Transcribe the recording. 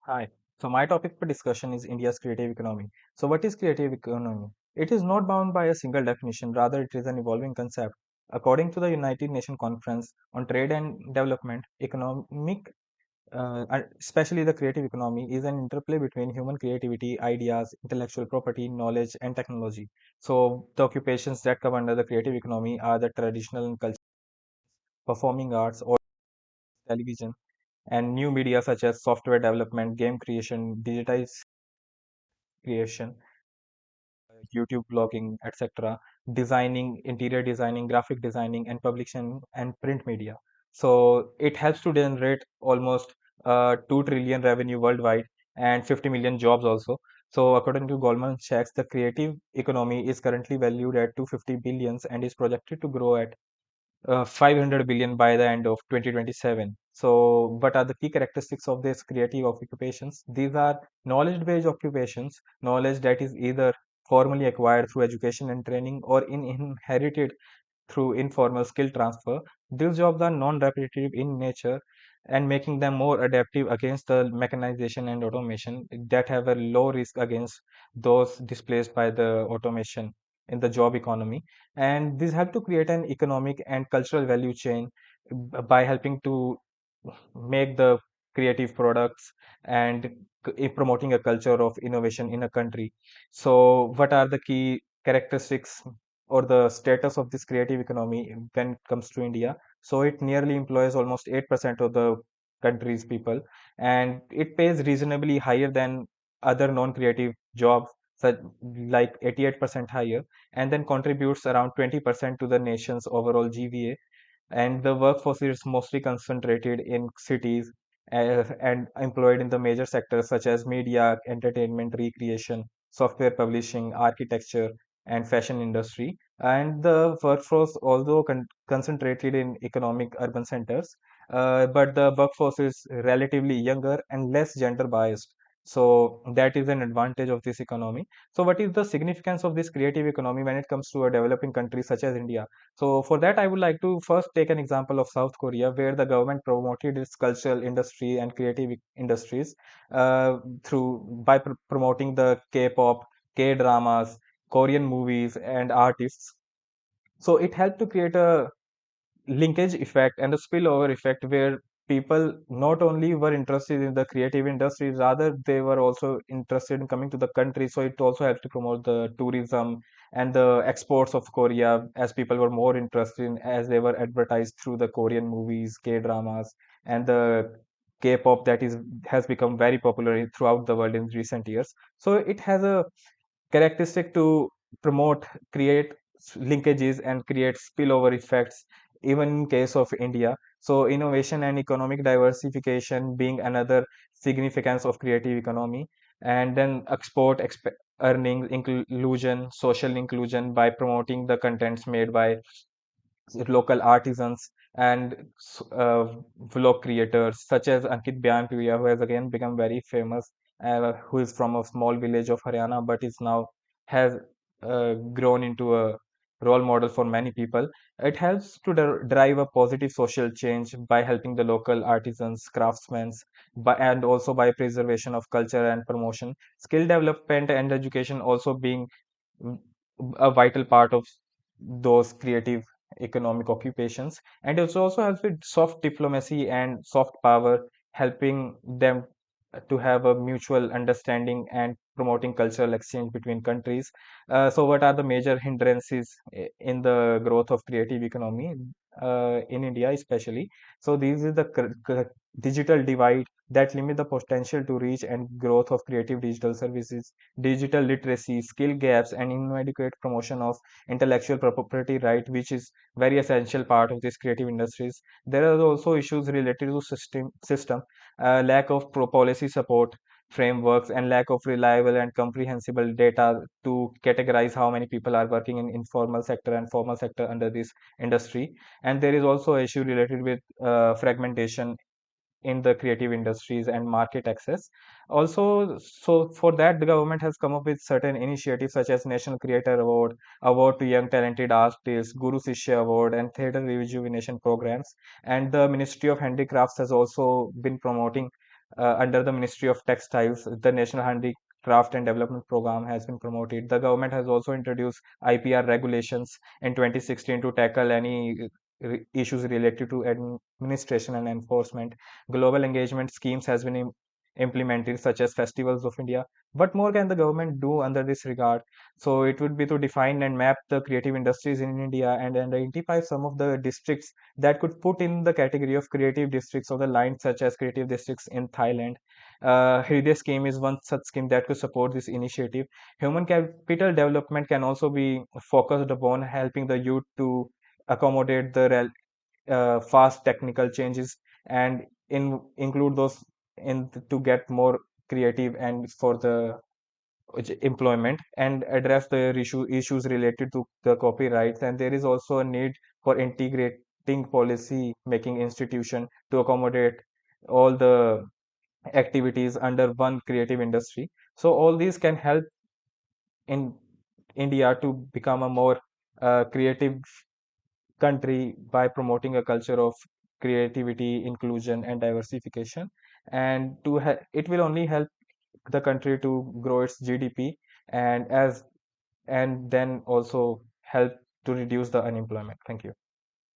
Hi. So my topic for discussion is India's creative economy. So what is creative economy? It is not bound by a single definition, rather it is an evolving concept. According to the United Nations Conference on Trade and Development, especially the creative economy, is an interplay between human creativity, ideas, intellectual property, knowledge, and technology. So the occupations that come under the creative economy are the traditional and cultural, performing arts, or television, and new media such as software development, game creation, digitized creation, YouTube blogging, etc., designing, interior designing, graphic designing, and publishing and print media. So it helps to generate almost 2 trillion revenue worldwide and 50 million jobs also. So according to Goldman Sachs, the creative economy is currently valued at 250 billions and is projected to grow at 500 billion by the end of 2027. So, what are the key characteristics of these creative occupations? These are knowledge-based occupations, knowledge that is either formally acquired through education and training or inherited through informal skill transfer. These jobs are non-repetitive in nature and making them more adaptive against the mechanization and automation that have a low risk against those displaced by the automation in the job economy. And these help to create an economic and cultural value chain by helping to make the creative products and promoting a culture of innovation in a country. So, what are the key characteristics or the status of this creative economy when it comes to India? So, it nearly employs almost 8% of the country's people, and it pays reasonably higher than other non-creative jobs, such like 88% higher, and then contributes around 20% to the nation's overall GVA, and the workforce is mostly concentrated in cities and employed in the major sectors such as media, entertainment, recreation, software publishing, architecture, and fashion industry. And the workforce, although concentrated in economic urban centers, but the workforce is relatively younger and less gender biased. So that is an advantage of this economy. So what is the significance of this creative economy when it comes to a developing country such as India? So for that, I would like to first take an example of South Korea, where the government promoted its cultural industry and creative industries through by promoting the K-pop, K-dramas, Korean movies, and artists. So it helped to create a linkage effect and a spillover effect where people not only were interested in the creative industries, rather they were also interested in coming to the country. So it also helped to promote the tourism and the exports of Korea, as people were more interested in, as they were advertised through the Korean movies, K dramas, and the K-pop that is has become very popular throughout the world in recent years. So it has a characteristic to promote, create linkages and create spillover effects, even in case of India. So innovation and economic diversification being another significance of creative economy, and then earnings, inclusion, social inclusion by promoting the contents made by local artisans and vlog creators such as Ankit Byanpuria, who has again become very famous, who is from a small village of Haryana, but is now has grown into a role model for many people. It helps to drive a positive social change by helping the local artisans, craftsmen, and also by preservation of culture and promotion. Skill development and education also being mm, a vital part of those creative economic occupations, and it also helps with soft diplomacy and soft power, helping them to have a mutual understanding and promoting cultural exchange between countries. So what are the major hindrances in the growth of creative economy in India especially? So these is the digital divide that limit the potential to reach and growth of creative digital services, digital literacy, skill gaps, and inadequate promotion of intellectual property right, which is very essential part of these creative industries. There are also issues related to system, lack of policy support frameworks, and lack of reliable and comprehensible data to categorize how many people are working in informal sector and formal sector under this industry. And there is also issue related with fragmentation in the creative industries and market access. Also, so for that, the government has come up with certain initiatives such as National Creator Award, Award to Young Talented Artists, Guru Sishya Award, and Theatre Rejuvenation programs. And the Ministry of Handicrafts has also been promoting under the Ministry of Textiles. The National Handicraft and Development Program has been promoted. The government has also introduced IPR regulations in 2016 to tackle any issues related to administration and enforcement. Global engagement schemes has been implemented, such as Festivals of India. What more can the government do under this regard? So it would be to define and map the creative industries in India and identify some of the districts that could put in the category of creative districts of the line, such as creative districts in Thailand. Hriday scheme is one such scheme that could support this initiative. Human capital development can also be focused upon helping the youth to accommodate the fast technical changes and include those in to get more creative and for the employment and address the issues related to the copyrights. And there is also a need for integrating policy making institution to accommodate all the activities under one creative industry. So all these can help in India to become a more creative country by promoting a culture of creativity, inclusion, and diversification. And it will only help the country to grow its GDP and then also help to reduce the unemployment. Thank you.